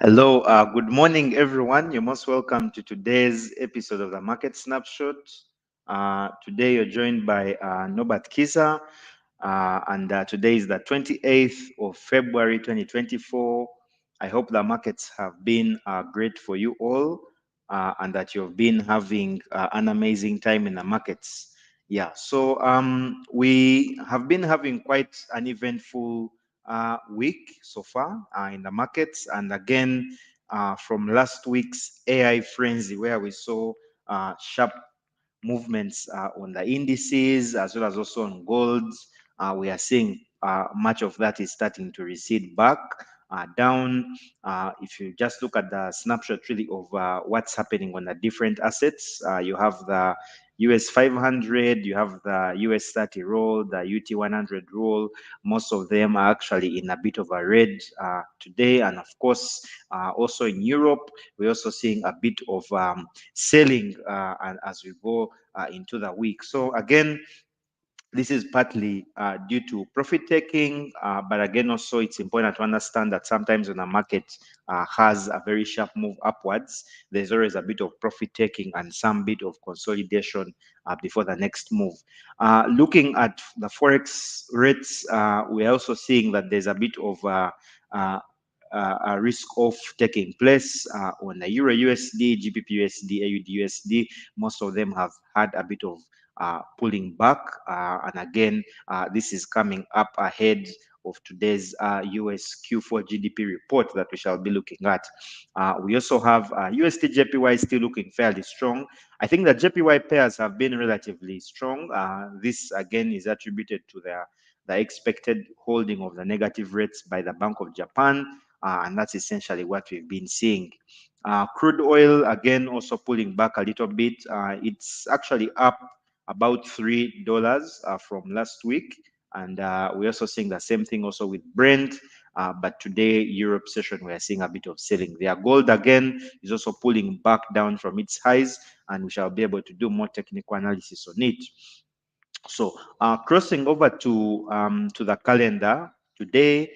Hello, good morning, everyone. You're most welcome to today's episode of the Market Snapshot. Today, you're joined by Norbert Kisa, and today is the 28th of February 2024. I hope the markets have been great for you all and that you've been having an amazing time in the markets. Yeah, so we have been having quite an eventful week so far in the markets. And again, from last week's AI frenzy, where we saw sharp movements on the indices as well as also on gold. We are seeing much of that is starting to recede back down. If you just look at the snapshot really of what's happening on the different assets, you have the US 500, you have the US 30 roll, the UT 100 roll. Most of them are actually in a bit of a red today. And of course, also in Europe, we're also seeing a bit of selling and as we go into the week. So again, this is partly due to profit taking, but again, also it's important to understand that sometimes when a market has a very sharp move upwards, there's always a bit of profit taking and some bit of consolidation before the next move. Looking at the forex rates, we're also seeing that there's a bit of uh, a risk of taking place on the Euro USD, GBP USD, AUD USD. Most of them have had a bit of pulling back. And again, this is coming up ahead of today's US Q4 GDP report that we shall be looking at. We also have USD JPY still looking fairly strong. I think that JPY pairs have been relatively strong. This again is attributed to the expected holding of the negative rates by the Bank of Japan, and that's essentially what we've been seeing. Crude oil again also pulling back a little bit. It's actually up about $3 from last week. And we're also seeing the same thing also with Brent. But today, Europe session, we are seeing a bit of selling there. Gold again is also pulling back down from its highs, and we shall be able to do more technical analysis on it. So crossing over to the calendar today,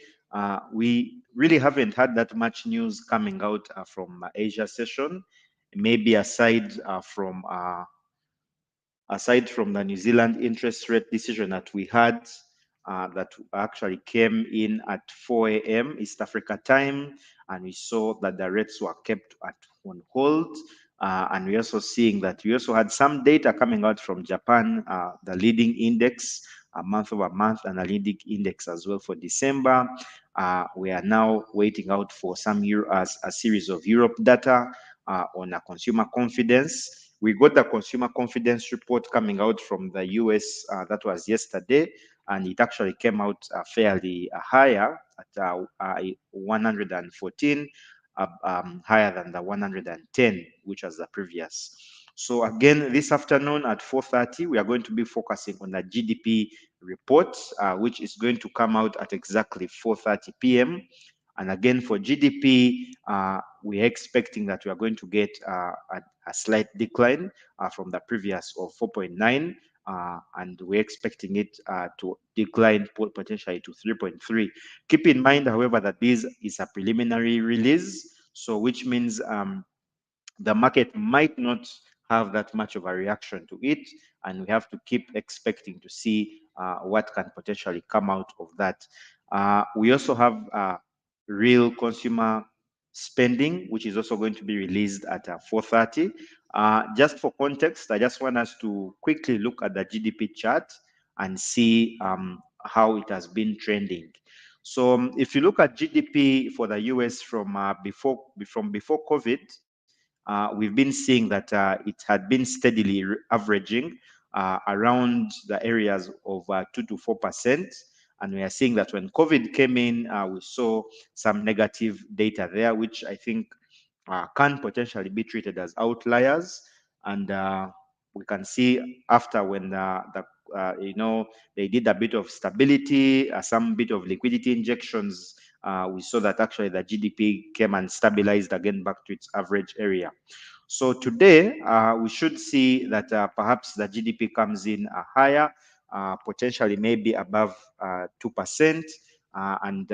we really haven't had that much news coming out from Asia session, maybe aside from the New Zealand interest rate decision that we had, that actually came in at 4 a.m. East Africa time, and we saw that the rates were kept on hold. And we're also seeing that we also had some data coming out from Japan, the leading index, month over month, and a leading index as well for December. We are now waiting out for a series of Europe data on a consumer confidence. We got the consumer confidence report coming out from the US that was yesterday, and it actually came out fairly higher at 114, higher than the 110, which was the previous. So again, this afternoon at 4:30, we are going to be focusing on the GDP report, which is going to come out at exactly 4:30 p.m. And again, for GDP, we're expecting that we are going to get a slight decline from the previous of 4.9, and we're expecting it to decline potentially to 3.3. Keep in mind, however, that this is a preliminary release, so which means the market might not have that much of a reaction to it, and we have to keep expecting to see what can potentially come out of that. We also have real consumer spending, which is also going to be released at 4:30. Just for context, I just want us to quickly look at the GDP chart and see how it has been trending. So if you look at GDP for the US from before COVID, we've been seeing that it had been steadily averaging around the areas of 2 to 4%. And we are seeing that when COVID came in, we saw some negative data there, which I think can potentially be treated as outliers. And we can see after when they did a bit of stability, some bit of liquidity injections, we saw that actually the GDP came and stabilized again back to its average area. So today, we should see that perhaps the GDP comes in higher, potentially maybe above 2%. And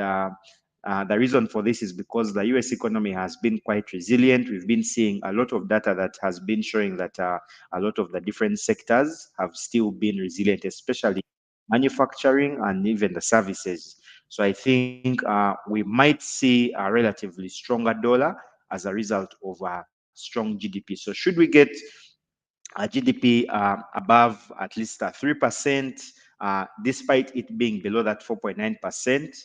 The reason for this is because the US economy has been quite resilient. We've been seeing a lot of data that has been showing that a lot of the different sectors have still been resilient, especially manufacturing and even the services. So I think we might see a relatively stronger dollar as a result of a strong GDP. So should we get GDP above at least 3%, despite it being below that 4.9%,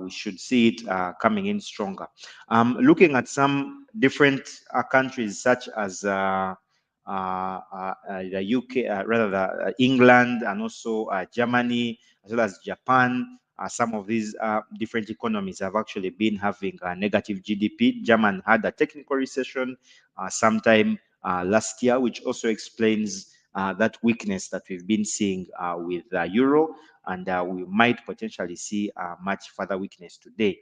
we should see it coming in stronger. Looking at some different countries such as the UK, rather the England, and also Germany, as well as Japan. Some of these different economies have actually been having a negative GDP. German had a technical recession sometime last year, which also explains that weakness that we've been seeing with the euro, and we might potentially see much further weakness today.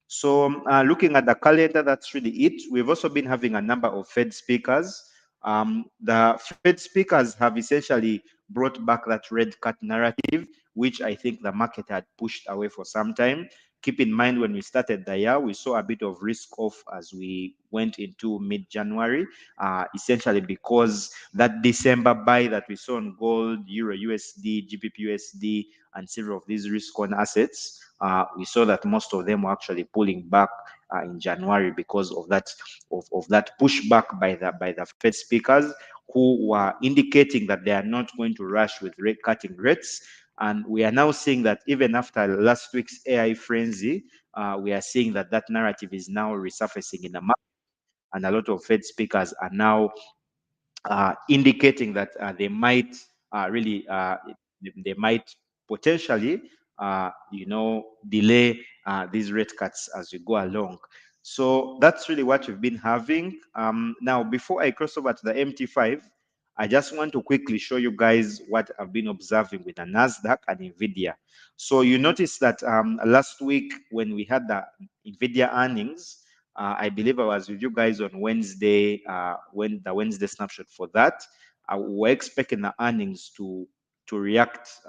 So looking at the calendar, that's really it. We've also been having a number of Fed speakers. The Fed speakers have essentially brought back that red cut narrative, which I think the market had pushed away for some time. Keep in mind, when we started the year, we saw a bit of risk off as we went into mid-January, essentially because that December buy that we saw on gold, Euro USD, GBP USD, and several of these risk-on assets, we saw that most of them were actually pulling back in January because of that pushback by the Fed speakers, who were indicating that they are not going to rush with rate cutting rates. And we are now seeing that even after last week's AI frenzy, we are seeing that that narrative is now resurfacing in the market, and a lot of Fed speakers are now indicating that they might really they might potentially delay these rate cuts as we go along. So that's really what we've been having. Now, before I cross over to the MT5, I just want to quickly show you guys what I've been observing with the Nasdaq and Nvidia. So you notice that last week when we had the Nvidia earnings, I believe I was with you guys on Wednesday, when the Wednesday snapshot for that. We're expecting the earnings to react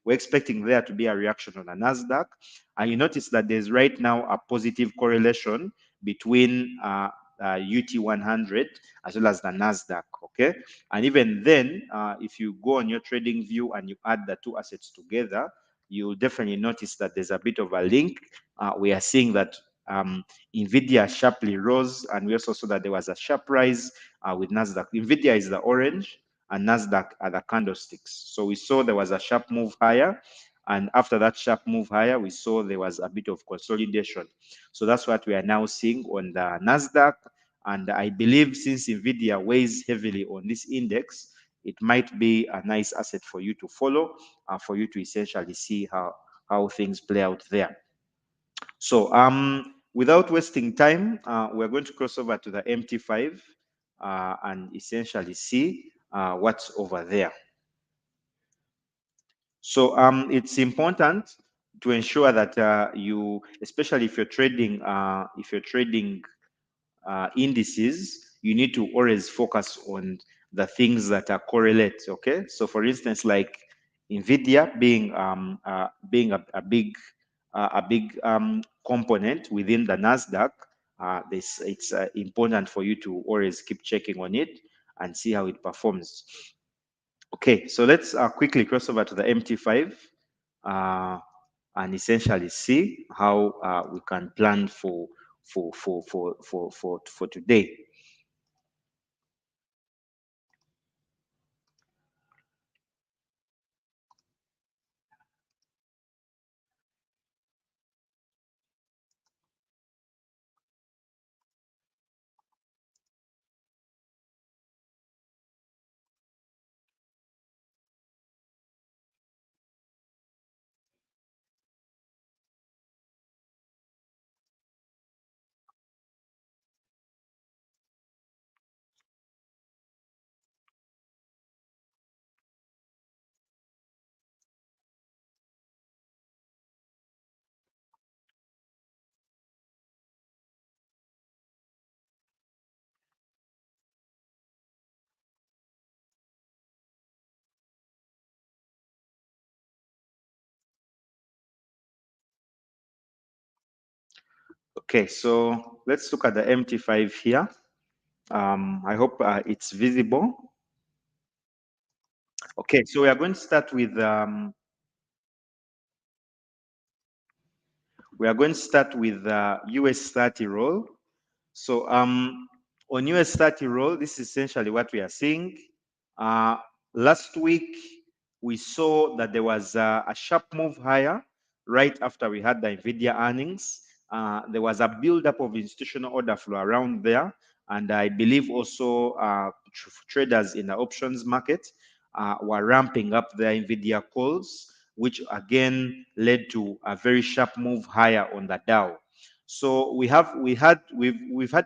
we're expecting there to be a reaction on the Nasdaq. And you notice that there's right now a positive correlation between UT 100 as well as the Nasdaq. Okay, and even then, if you go on your trading view and you add the two assets together, you'll definitely notice that there's a bit of a link. We are seeing that Nvidia sharply rose, and we also saw that there was a sharp rise with Nasdaq. Nvidia is the orange, and Nasdaq are the candlesticks. So we saw there was a sharp move higher, and after that sharp move higher, we saw there was a bit of consolidation. So that's what we are now seeing on the Nasdaq. And I believe since Nvidia weighs heavily on this index, it might be a nice asset for you to follow, for you to essentially see how things play out there. So without wasting time, we're going to cross over to the MT5 and essentially see what's over there. So it's important to ensure that you, especially if you're trading indices, you need to always focus on the things that are correlate. Okay, so for instance, like Nvidia being a big component within the Nasdaq, it's important for you to always keep checking on it and see how it performs. Okay, so let's quickly cross over to the MT5 and essentially see how we can plan for today. Okay, so let's look at the MT5 here. I hope it's visible. Okay, so we are going to start with US 30 roll. So on US 30 roll, this is essentially what we are seeing. Uh, Last week, we saw that there was a sharp move higher right after we had the NVIDIA earnings. There was a buildup of institutional order flow around there. And I believe also traders in the options market were ramping up their NVIDIA calls, which again led to a very sharp move higher on the Dow. So we've had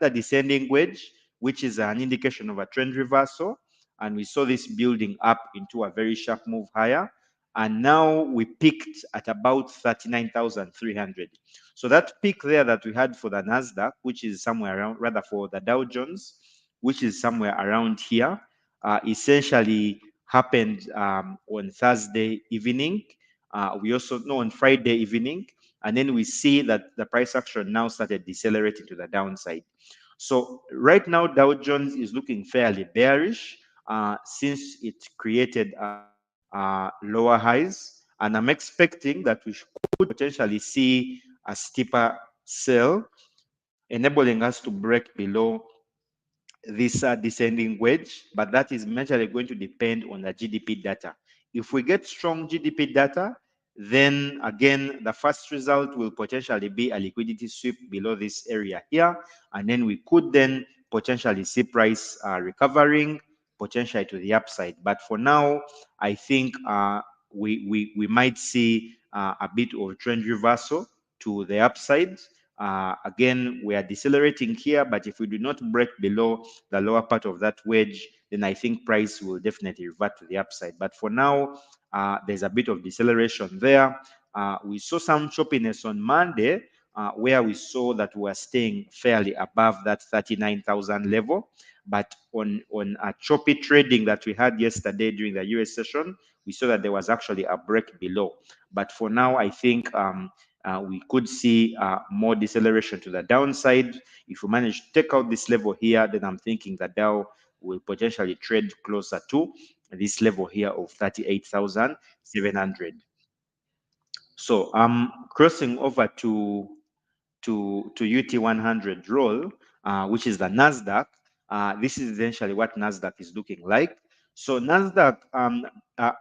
a descending wedge, which is an indication of a trend reversal, and we saw this building up into a very sharp move higher. And now we peaked at about 39,300. So that peak there that we had for the Nasdaq, which is somewhere around, rather for the Dow Jones, which is somewhere around here, essentially happened on Thursday evening. We also know on Friday evening, and then we see that the price action now started decelerating to the downside. So right now, Dow Jones is looking fairly bearish since it created lower highs, and I'm expecting that we could potentially see a steeper sell, enabling us to break below this descending wedge, but that is majorly going to depend on the GDP data. If we get strong GDP data, then again, the first result will potentially be a liquidity sweep below this area here, and then we could then potentially see price recovering, potentially to the upside. But for now, I think we might see a bit of trend reversal to the upside. Again, we are decelerating here, but if we do not break below the lower part of that wedge, then I think price will definitely revert to the upside. But for now, there's a bit of deceleration there. We saw some choppiness on Monday, where we saw that we were staying fairly above that 39,000 level. But on a choppy trading that we had yesterday during the US session, we saw that there was actually a break below. But for now, I think we could see more deceleration to the downside. If we manage to take out this level here, then I'm thinking that Dow will potentially trade closer to this level here of 38,700. So I'm crossing over to UT 100 roll, which is the Nasdaq. This is essentially what Nasdaq is looking like. So Nasdaq uh,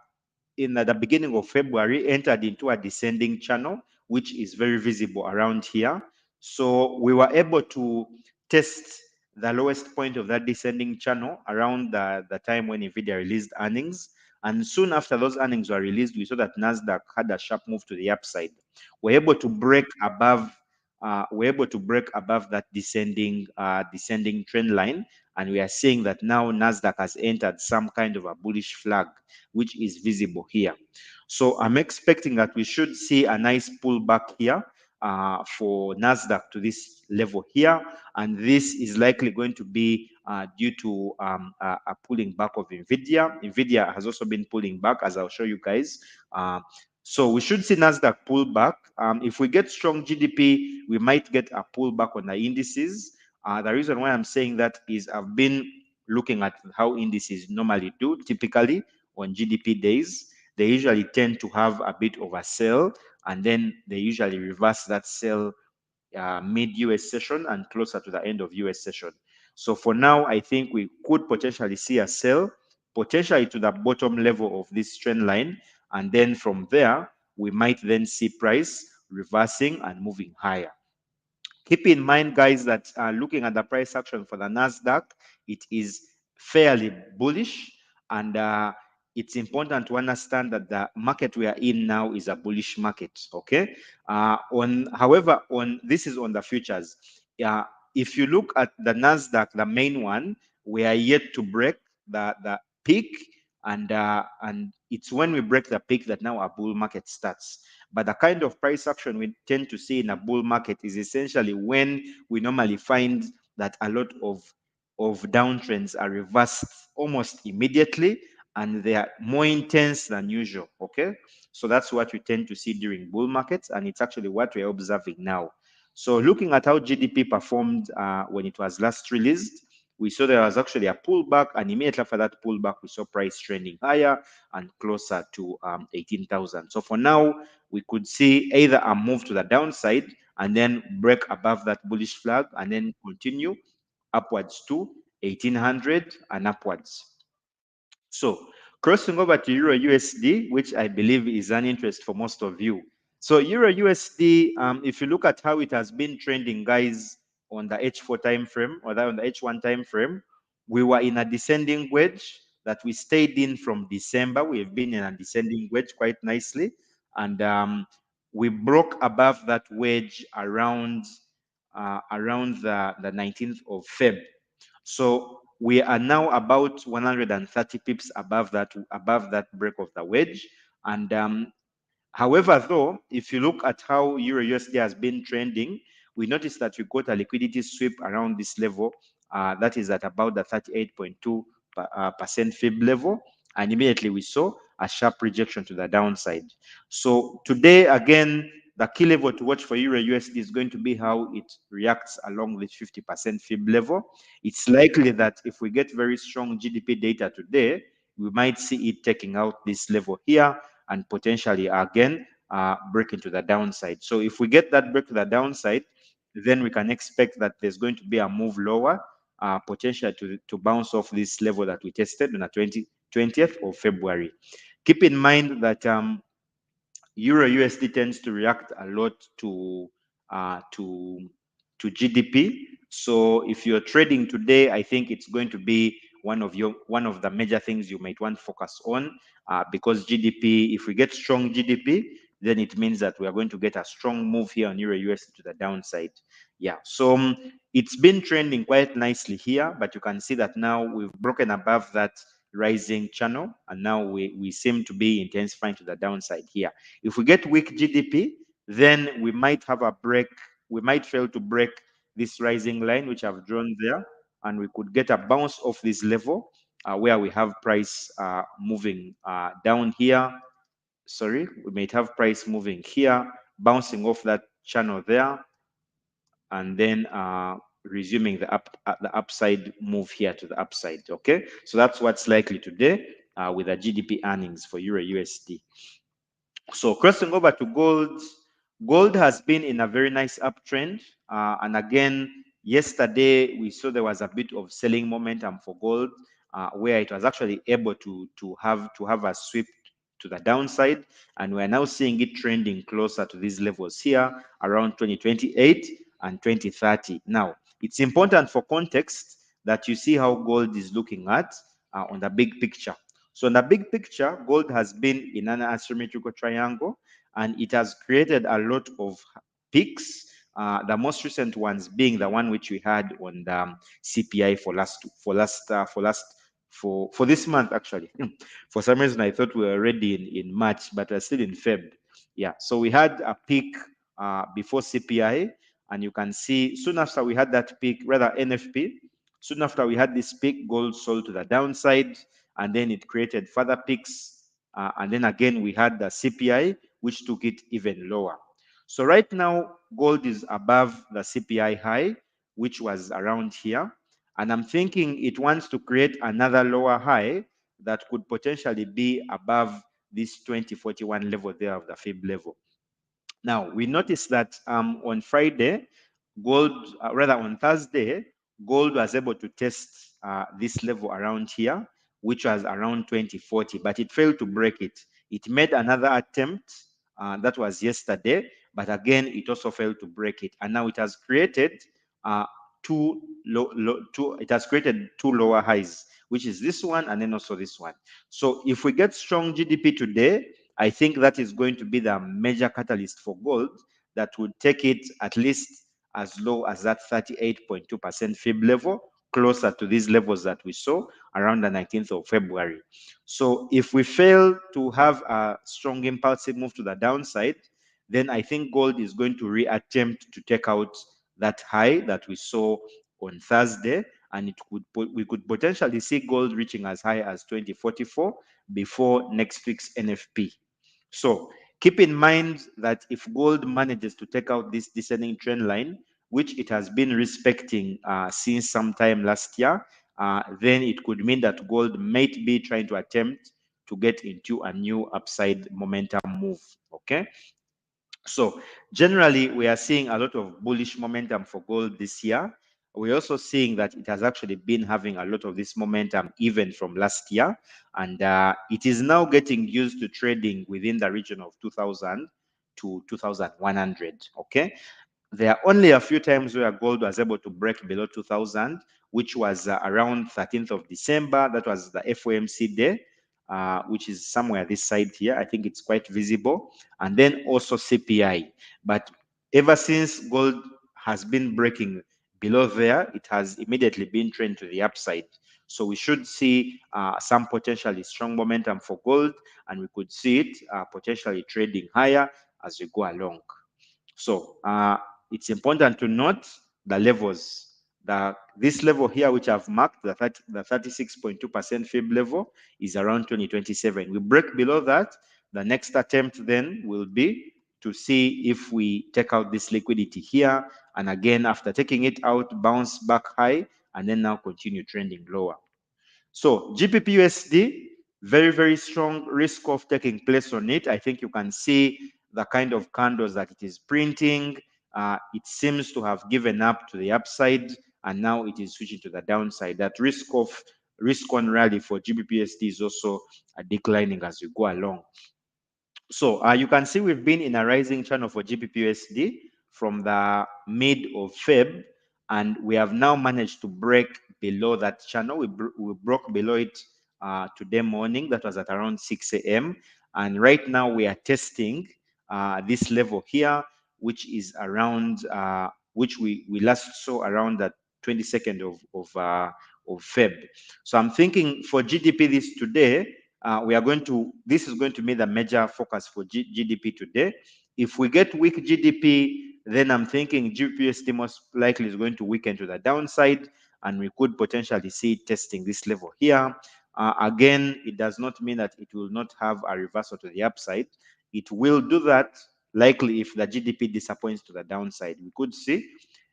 in the beginning of February entered into a descending channel, which is very visible around here. So we were able to test the lowest point of that descending channel around the time when NVIDIA released earnings. And soon after those earnings were released, we saw that Nasdaq had a sharp move to the upside. We're able to break above that descending trend line, and we are seeing that now Nasdaq has entered some kind of a bullish flag, which is visible here. So I'm expecting that we should see a nice pullback here for Nasdaq to this level here, and this is likely going to be due to a pulling back of Nvidia. Nvidia has also been pulling back, as I'll show you guys. So we should see Nasdaq pull back. If we get strong GDP, we might get a pullback on the indices. The reason why I'm saying that is I've been looking at how indices normally do typically on GDP days. They usually tend to have a bit of a sell, and then they usually reverse that sell mid-US session and closer to the end of US session. So for now, I think we could potentially see a sell, potentially to the bottom level of this trend line, and then from there, we might then see price reversing and moving higher. Keep in mind, guys, that looking at the price action for the Nasdaq, it is fairly bullish, and it's important to understand that the market we are in now is a bullish market. Okay. However, on this is on the futures. If you look at the Nasdaq, the main one, we are yet to break the peak, and it's when we break the peak that now our bull market starts. But the kind of price action we tend to see in a bull market is essentially when we normally find that a lot of downtrends are reversed almost immediately, and they are more intense than usual. Okay, so that's what we tend to see during bull markets, and it's actually what we're observing now. So looking at how GDP performed when it was last released, we saw there was actually a pullback, and immediately after that pullback, we saw price trending higher and closer to 18,000. So for now, we could see either a move to the downside and then break above that bullish flag and then continue upwards to 1800 and upwards. So crossing over to Euro USD, which I believe is an interest for most of you. So Euro USD, if you look at how it has been trending, guys, on the H4 time frame or on the H1 time frame, we were in a descending wedge that we stayed in from December. We have been in a descending wedge quite nicely, and we broke above that wedge around the 19th of Feb. So we are now about 130 pips above that break of the wedge. And however, though, if you look at how Euro USD has been trending, we notice that we got a liquidity sweep around this level. That is at about the 38.2% fib level. And immediately we saw a sharp rejection to the downside. So today, again, the key level to watch for Euro USD is going to be how it reacts along this 50% fib level. It's likely that if we get very strong GDP data today, we might see it taking out this level here and potentially again break into the downside. So if we get that break to the downside, then we can expect that there's going to be a move lower, potential to bounce off this level that we tested on the 20th of February. Keep in mind that Euro USD tends to react a lot uh, to to GDP. So if you're trading today, I think it's going to be one of the major things you might want to focus on, because GDP, if we get strong GDP, then it means that we are going to get a strong move here on Euro USD to the downside. Yeah, so it's been trending quite nicely here, but you can see that now we've broken above that rising channel, and now we seem to be intensifying to the downside here. If we get weak GDP, then we might have a break. We might fail to break this rising line, which I've drawn there, and we could get a bounce off this level where we have price moving down here. Sorry, we might have price moving here, bouncing off that channel there, and then resuming the upside move here to the upside. Okay, so that's what's likely today with the GDP earnings for Euro USD. So crossing over to gold, gold has been in a very nice uptrend. And again, yesterday we saw there was a bit of selling momentum for gold, where it was actually able to have a sweep to the downside, and we're now seeing it trending closer to these levels here around 2028 and 2030. Now, it's important for context that you see how gold is looking at on the big picture. So in the big picture, gold has been in an asymmetrical triangle, and it has created a lot of peaks. The most recent ones being the one which we had on the CPI for this month actually. For some reason, I thought we were already in March, but we're still in Feb. Yeah, so we had a peak before CPI, and you can see soon after we had that peak, rather NFP, soon after we had this peak, gold sold to the downside, and then it created further peaks. And then again, we had the CPI, which took it even lower. So right now, gold is above the CPI high, which was around here. And I'm thinking it wants to create another lower high that could potentially be above this 2041 level there of the fib level. Now, we noticed that on Friday, rather on Thursday, gold was able to test this level around here, which was around 2040, but it failed to break it. It made another attempt, that was yesterday, but again, it also failed to break it. And now it has created uh, it has created two lower highs, which is this one and then also this one. So if we get strong GDP today, I think that is going to be the major catalyst for gold that would take it at least as low as that 38.2% fib level, closer to these levels that we saw around the 19th of February. So if we fail to have a strong impulsive move to the downside, then I think gold is going to reattempt to take out that high that we saw on Thursday, and we could potentially see gold reaching as high as 2044 before next week's NFP. So keep in mind that if gold manages to take out this descending trend line, which it has been respecting since sometime last year, then it could mean that gold might be trying to attempt to get into a new upside momentum move. Okay. So generally, we are seeing a lot of bullish momentum for gold this year. We're also seeing that it has actually been having a lot of this momentum even from last year, and it is now getting used to trading within the region of 2000 to 2100. Okay, there are only a few times where gold was able to break below 2000, which was around 13th of December. That was the FOMC day, which is somewhere this side here. I think it's quite visible. And then also CPI. But ever since gold has been breaking below there, it has immediately been trend to the upside. So we should see some potentially strong momentum for gold, and we could see it potentially trading higher as we go along. So it's important to note the levels. This level here, which I've marked, the 36.2% fib level, is around 2027. We break below that. The next attempt then will be to see if we take out this liquidity here, and again, after taking it out, bounce back high, and then now continue trending lower. So GBP/USD, very, very strong risk of taking place on it. I think you can see the kind of candles that it is printing. It seems to have given up to the upside, and now it is switching to the downside. That risk on rally for GBP/USD is also declining as we go along. So you can see we've been in a rising channel for GBP/USD from the mid of Feb, and we have now managed to break below that channel. We broke below it today morning. That was at around 6 a.m. And right now we are testing this level here, which is around, which we last saw around the 22nd of Feb. So I'm thinking for GDP this today, this is going to be the major focus for GDP today. If we get weak GDP, then I'm thinking GBP/USD most likely is going to weaken to the downside, and we could potentially see it testing this level here. Again, it does not mean that it will not have a reversal to the upside. It will do that likely if the GDP disappoints to the downside. We could see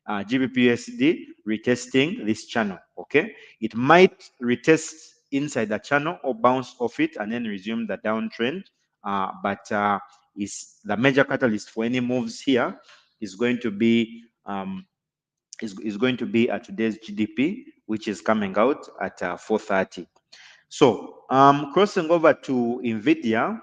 GBP/USD retesting this channel. Okay, it might retest inside the channel or bounce off it and then resume the downtrend. But is the major catalyst for any moves here is going to be at today's GDP, which is coming out at 4:30. So crossing over to NVIDIA,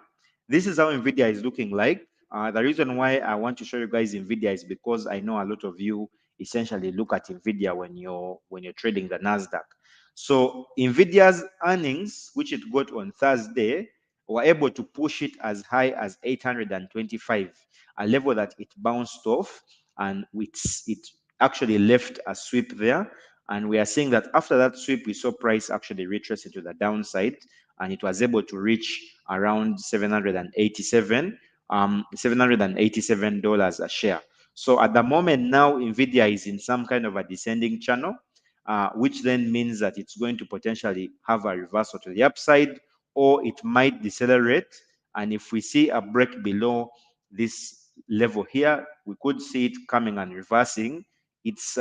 this is how NVIDIA is looking like. The reason why I want to show you guys NVIDIA is because I know a lot of you essentially look at NVIDIA when you're trading the Nasdaq. So NVIDIA's earnings, which it got on Thursday, were able to push it as high as 825, a level that it bounced off, and it actually left a sweep there. And we are seeing that after that sweep, we saw price actually retrace into the downside, and it was able to reach around 787, $787 a share. So at the moment now, NVIDIA is in some kind of a descending channel, which then means that it's going to potentially have a reversal to the upside, or it might decelerate. And if we see a break below this level here, we could see it coming and reversing its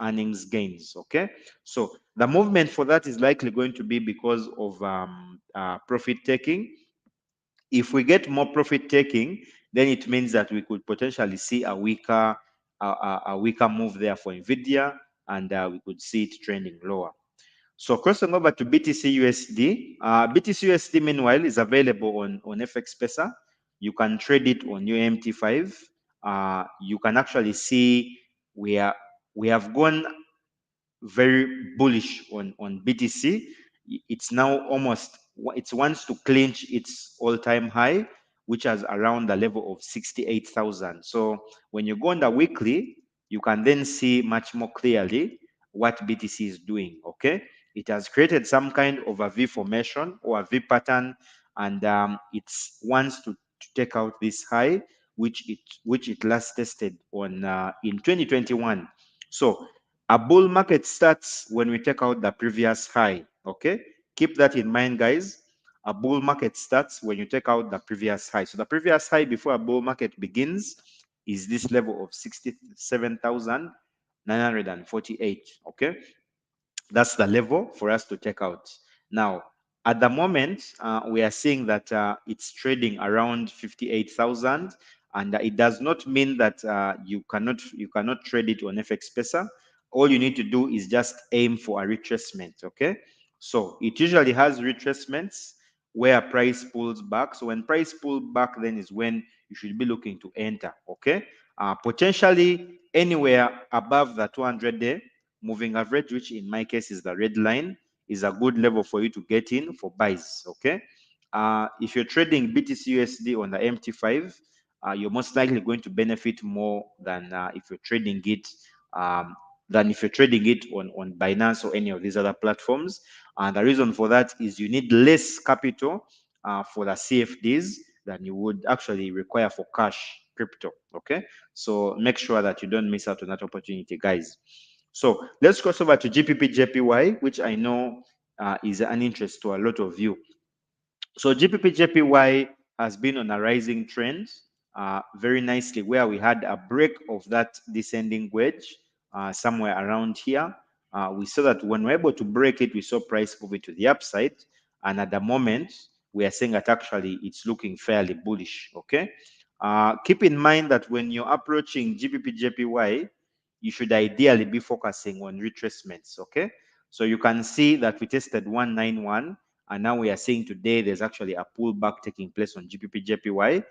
earnings gains. Okay, so the movement for that is likely going to be because of profit taking. If we get more profit taking, then it means that we could potentially see a weaker move there for NVIDIA, and we could see it trending lower. So crossing over to BTC USD, BTC USD meanwhile is available on FX Pesa. You can trade it on UMT5. You can actually see we have gone very bullish on BTC. It's now it wants to clinch its all-time high, which is around the level of 68,000. So when you go on the weekly, you can then see much more clearly what BTC is doing. Okay, it has created some kind of a V formation or a V pattern, and it wants to take out this high, which it last tested on in 2021. So a bull market starts when we take out the previous high. Okay, keep that in mind, guys. a bull market starts when you take out the previous high. So the previous high before a bull market begins is this level of 67,948. Okay, that's the level for us to take out. Now, at the moment, we are seeing that it's trading around 58,000, and it does not mean that you cannot trade it on FX Pesa. All you need to do is just aim for a retracement. Okay, so it usually has retracements where price pulls back. So when price pulls back, then is when you should be looking to enter. Okay, potentially anywhere above the 200-day moving average, which in my case is the red line, is a good level for you to get in for buys. Okay, if you're trading BTC USD on the MT5, you're most likely going to benefit more than if you're trading it on Binance or any of these other platforms. And the reason for that is you need less capital for the CFDs than you would actually require for cash crypto. Okay, so make sure that you don't miss out on that opportunity, guys. So let's cross over to GPP JPY, which I know is an interest to a lot of you. So GPP JPY has been on a rising trend very nicely, where we had a break of that descending wedge somewhere around here. We saw that when we're able to break it, we saw price moving to the upside. And at the moment, we are saying that actually it's looking fairly bullish. Okay. Keep in mind that when you're approaching GBP JPY, you should ideally be focusing on retracements. Okay. So you can see that we tested 191, and now we are seeing today there's actually a pullback taking place on GBP JPY.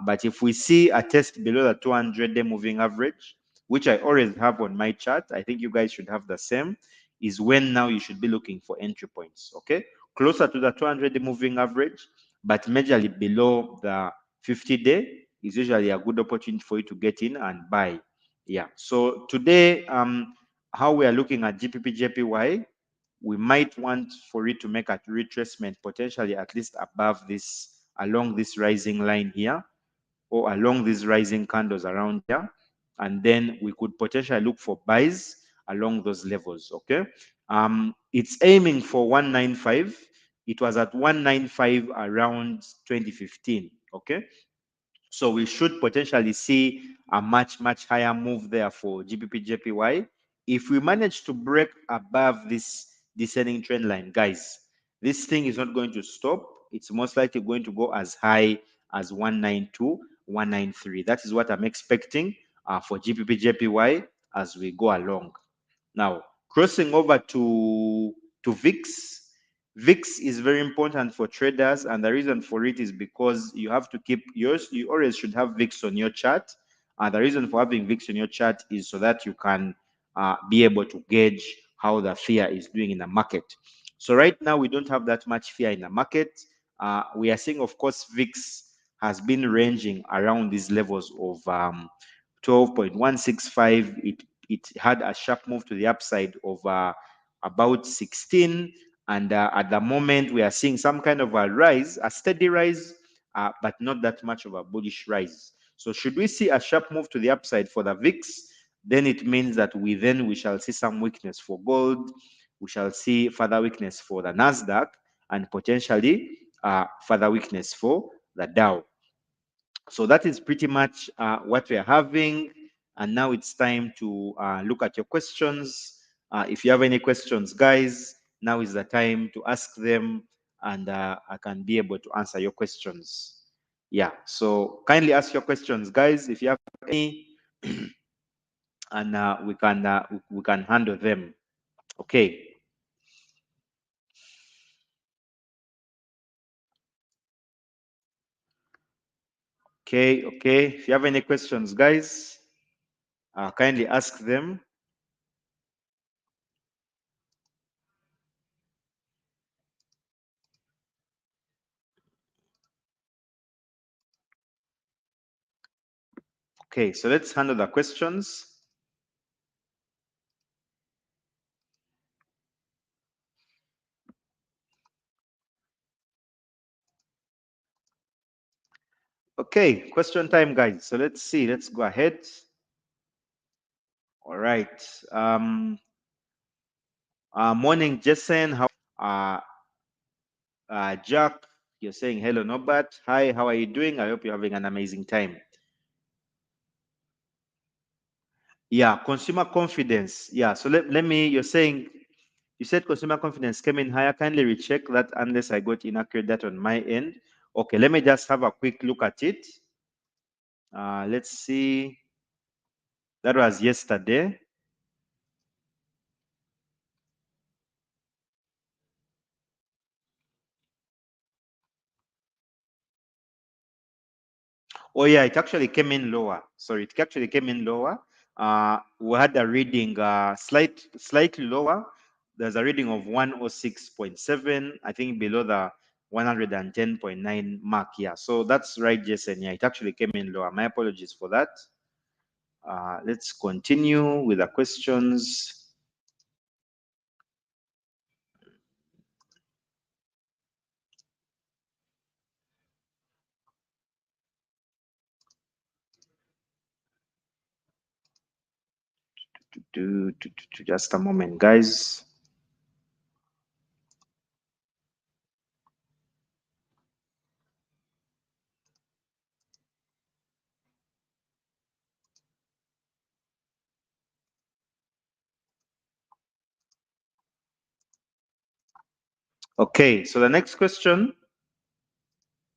But if we see a test below the 200-day moving average, which I always have on my chart, I think you guys should have the same, is when now you should be looking for entry points. Okay, closer to the 200-day moving average, but majorly below the 50-day is usually a good opportunity for you to get in and buy. Yeah. So today, how we are looking at GPP JPY, we might want for it to make a retracement potentially at least above this, along this rising line here, or along these rising candles around here, and then we could potentially look for buys along those levels. Okay, it's aiming for 195. It was at 195 around 2015. Okay, so we should potentially see a much higher move there for GBP JPY. If we manage to break above this descending trend line, guys, this thing is not going to stop. It's most likely going to go as high as 192, 193. That is what I'm expecting for GBP JPY as we go along. Now, crossing over to VIX. VIX is very important for traders, and the reason for it is because you have to keep yours. You always should have VIX on your chart. The reason for having VIX on your chart is so that you can be able to gauge how the fear is doing in the market. So right now we don't have that much fear in the market. We are seeing, of course, VIX has been ranging around these levels of 12.165. It had a sharp move to the upside of about 16, and at the moment we are seeing some kind of a rise, a steady rise, but not that much of a bullish rise. So should we see a sharp move to the upside for the VIX, then it means that we shall see some weakness for gold, we shall see further weakness for the Nasdaq, and potentially further weakness for the Dow. So that is pretty much what we're having. And now it's time to look at your questions. If you have any questions, guys, now is the time to ask them, and I can be able to answer your questions. Yeah, so kindly ask your questions, guys, if you have any, and we can handle them. Okay. Okay. If you have any questions, guys, kindly ask them. Okay, so let's handle the questions. Okay, question time, guys. So let's see. Let's go ahead. All right. Morning, Jason. How? Jack, you're saying hello, Norbert. Hi, how are you doing? I hope you're having an amazing time. Yeah, consumer confidence. Yeah, so let me, you're saying, you said consumer confidence came in higher. Kindly recheck that unless I got inaccurate data on my end. Okay, let me just have a quick look at it. Let's see. That was yesterday. Oh yeah, it actually came in lower. Sorry, it actually came in lower. We had a reading slightly lower. There's a reading of 106.7, I think below the 110.9 mark. Yeah, so that's right, Jason. Yeah, it actually came in lower. My apologies for that. Let's continue with the questions. Just a moment, guys. Okay, so the next question.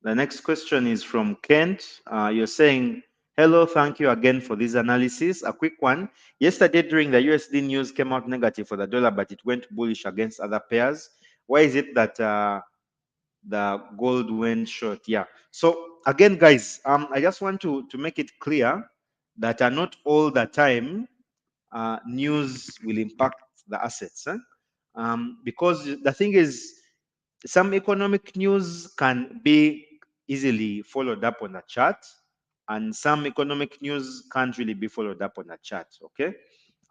The next question is from Kent. You're saying, hello, thank you again for this analysis. A quick one. Yesterday during the USD news came out negative for the dollar, but it went bullish against other pairs. Why is it that the gold went short? Yeah. So again, guys, I just want to make it clear that not all the time news will impact the assets. Because the thing is, some economic news can be easily followed up on a chart, and some economic news can't really be followed up on a chart. Okay,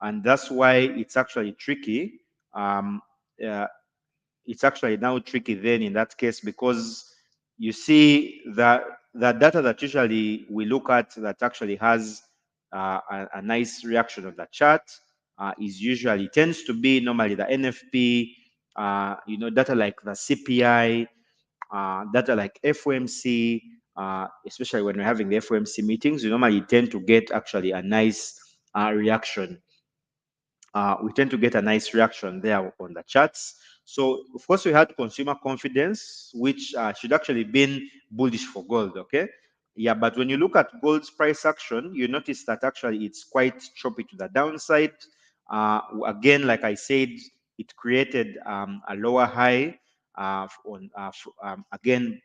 and that's why it's actually tricky. Um, uh, it's actually now tricky then in that case, because you see that the data that usually we look at that actually has a nice reaction on the chart is usually tends to be normally the NFP, data like the CPI, data like FOMC, especially when we're having the FOMC meetings, you normally tend to get actually a nice reaction. We tend to get a nice reaction there on the charts. So of course we had consumer confidence, which should actually been bullish for gold. Okay, yeah, but when you look at gold's price action, you notice that actually it's quite choppy to the downside. Again, like I said, it created a lower high again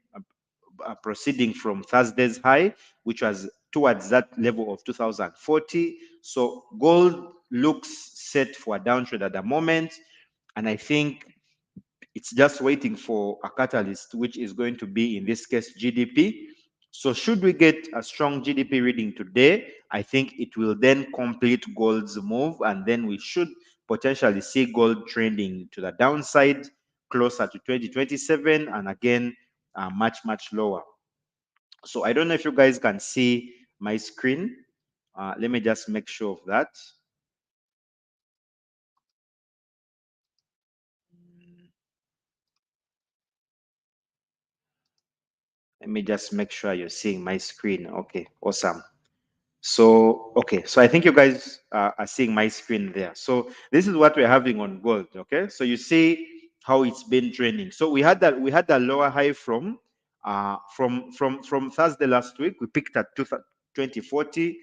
proceeding from Thursday's high, which was towards that level of 2040. So gold looks set for a downtrend at the moment, and I think it's just waiting for a catalyst, which is going to be, in this case, GDP. So should we get a strong GDP reading today, I think it will then complete gold's move, and then we should potentially see gold trending to the downside closer to 2027, and again, much, much lower. So I don't know if you guys can see my screen. Let me just make sure of that. Let me just make sure you're seeing my screen. Okay, awesome. So, okay, so I think you guys are seeing my screen there. So this is what we're having on gold, okay? So you see how it's been trending. So we had that lower high from Thursday last week. We picked at 2040,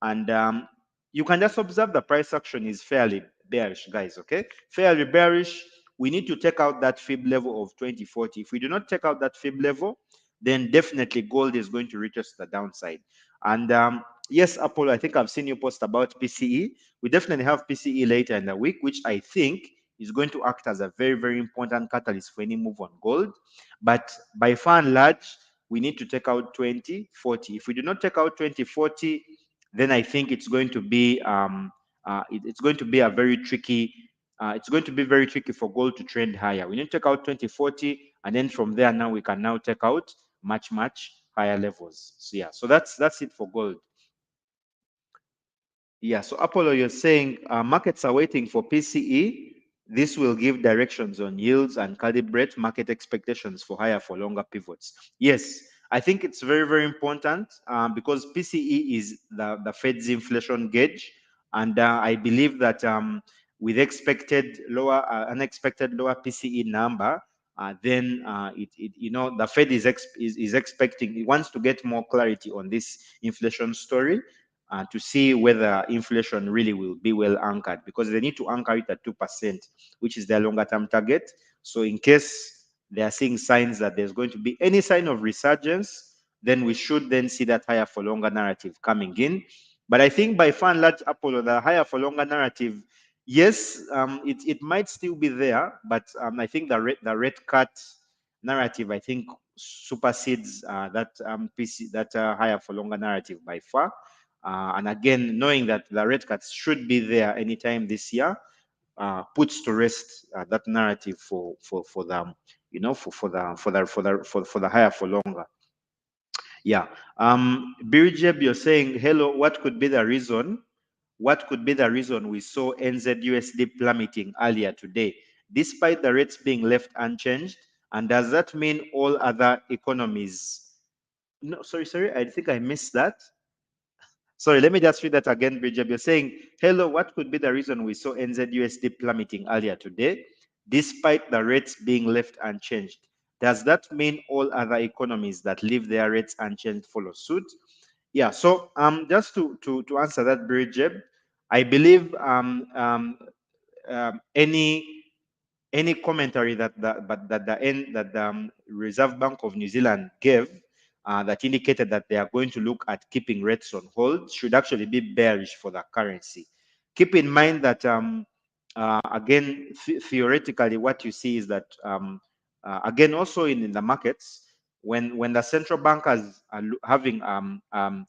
and you can just observe the price action is fairly bearish, guys, okay? Fairly bearish. We need to take out that fib level of 2040. If we do not take out that fib level, then definitely gold is going to reach us to the downside. And yes, Apollo, I think I've seen you post about PCE. We definitely have PCE later in the week, which I think is going to act as a very, very important catalyst for any move on gold. But by far and large, we need to take out 2040. If we do not take out 2040, then I think it's going to be it's going to be a very tricky. It's going to be very tricky for gold to trend higher. We need to take out 2040, and then from there now we can now take out much, much higher levels. So yeah, so that's it for gold. Yeah, so Apollo, you're saying markets are waiting for PCE. This will give directions on yields and calibrate market expectations for higher for longer pivots. Yes, I think it's very, very important because PCE is the Fed's inflation gauge. And I believe that with unexpected lower PCE number, then the Fed is expecting, it wants to get more clarity on this inflation story to see whether inflation really will be well anchored, because they need to anchor it at 2%, which is their longer term target. So in case they are seeing signs that there's going to be any sign of resurgence, then we should then see that higher for longer narrative coming in. But I think by far and large, Apollo, the higher for longer narrative, yes, it might still be there, but I think the rate cut narrative, I think, supersedes that higher for longer narrative by far. And again, knowing that the rate cuts should be there anytime this year, puts to rest that narrative for the higher for longer. Yeah. Birijeb, you're saying, hello, what could be the reason? What could be the reason we saw NZUSD plummeting earlier today, despite the rates being left unchanged? And does that mean all other economies? No, sorry, I think I missed that. Sorry, let me just read that again, Bridget. You're saying, hello, what could be the reason we saw NZUSD plummeting earlier today, despite the rates being left unchanged? Does that mean all other economies that leave their rates unchanged follow suit? Yeah, so just to answer that, Bridget, I believe any commentary that the Reserve Bank of New Zealand gave that indicated that they are going to look at keeping rates on hold should actually be bearish for the currency. Keep in mind that again, theoretically, what you see is that again, also in the markets, when the central bankers are having an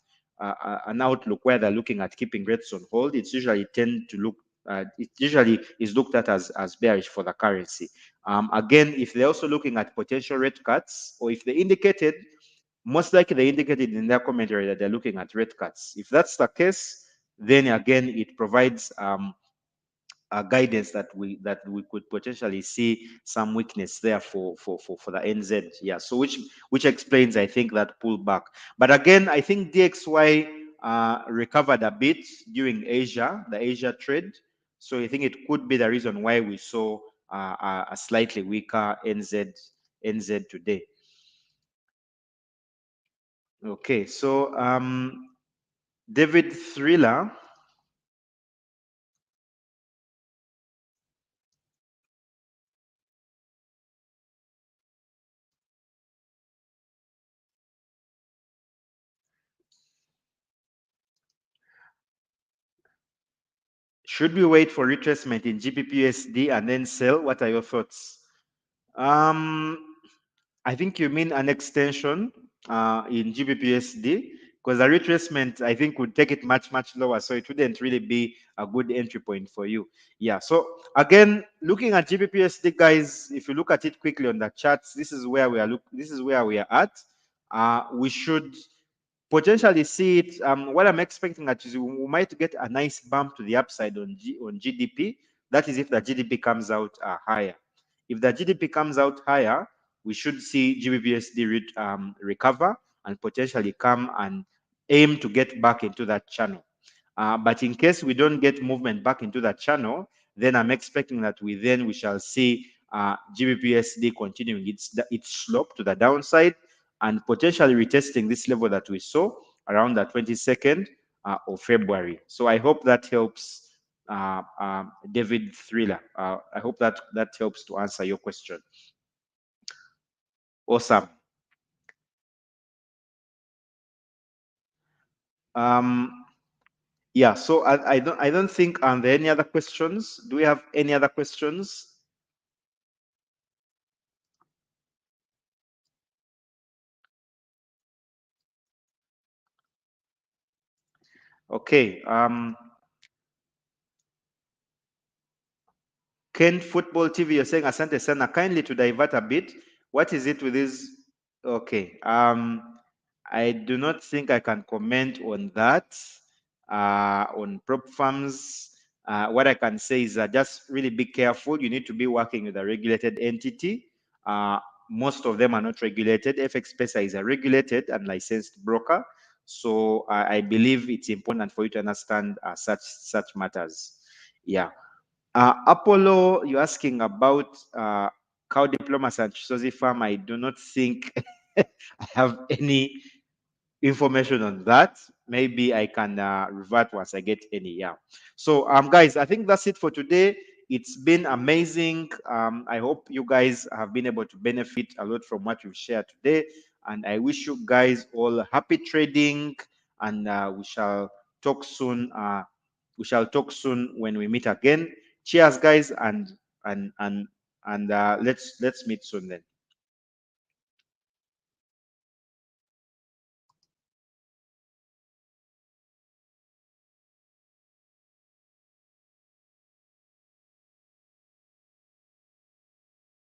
outlook where they're looking at keeping rates on hold, it's usually tend to look it usually is looked at as bearish for the currency. Again, if they're also looking at potential rate cuts, or if they indicated, most likely they indicated in their commentary that they're looking at rate cuts. If that's the case, then again, it provides guidance that we could potentially see some weakness there for the NZ. Yeah, so which explains, I think, that pullback. But again, I think DXY recovered a bit during the Asia trade. So I think it could be the reason why we saw a slightly weaker NZ today. Okay, so David Thriller. Should we wait for retracement in GBPUSD and then sell? What are your thoughts? Um, I think you mean an extension in GBPUSD, because the retracement, I think, would take it much, much lower. So it wouldn't really be a good entry point for you. Yeah. So again, looking at GBPUSD, guys, if you look at it quickly on the charts, this is where we are. This is where we are at. We should potentially see it. What I'm expecting is we might get a nice bump to the upside on GDP. That is if the GDP comes out higher. If the GDP comes out higher, we should see GBPUSD recover and potentially come and aim to get back into that channel. But in case we don't get movement back into that channel, then I'm expecting that we shall see GBPUSD continuing its slope to the downside and potentially retesting this level that we saw around the 22nd of February. So I hope that helps, David Thriller. I hope that helps to answer your question. Awesome. Yeah, so I don't think are there any other questions. Do we have any other questions? Okay. Ken Football TV, you're saying Asante Sana, kindly to divert a bit. What is it with this? Okay. I do not think I can comment on that, on prop firms. What I can say is just really be careful. You need to be working with a regulated entity. Uh, Most of them are not regulated. FX Pesa is a regulated and licensed broker. So I believe it's important for you to understand such matters. Yeah. Apollo, you're asking about cow diplomas and Chisozi farm. I do not think I have any information on that. Maybe I can revert once I get any. Yeah. So guys, I think that's it for today. It's been amazing. I hope you guys have been able to benefit a lot from what we've shared today. And I wish you guys all happy trading. And we shall talk soon. We shall talk soon when we meet again. Cheers, guys, and let's meet soon then.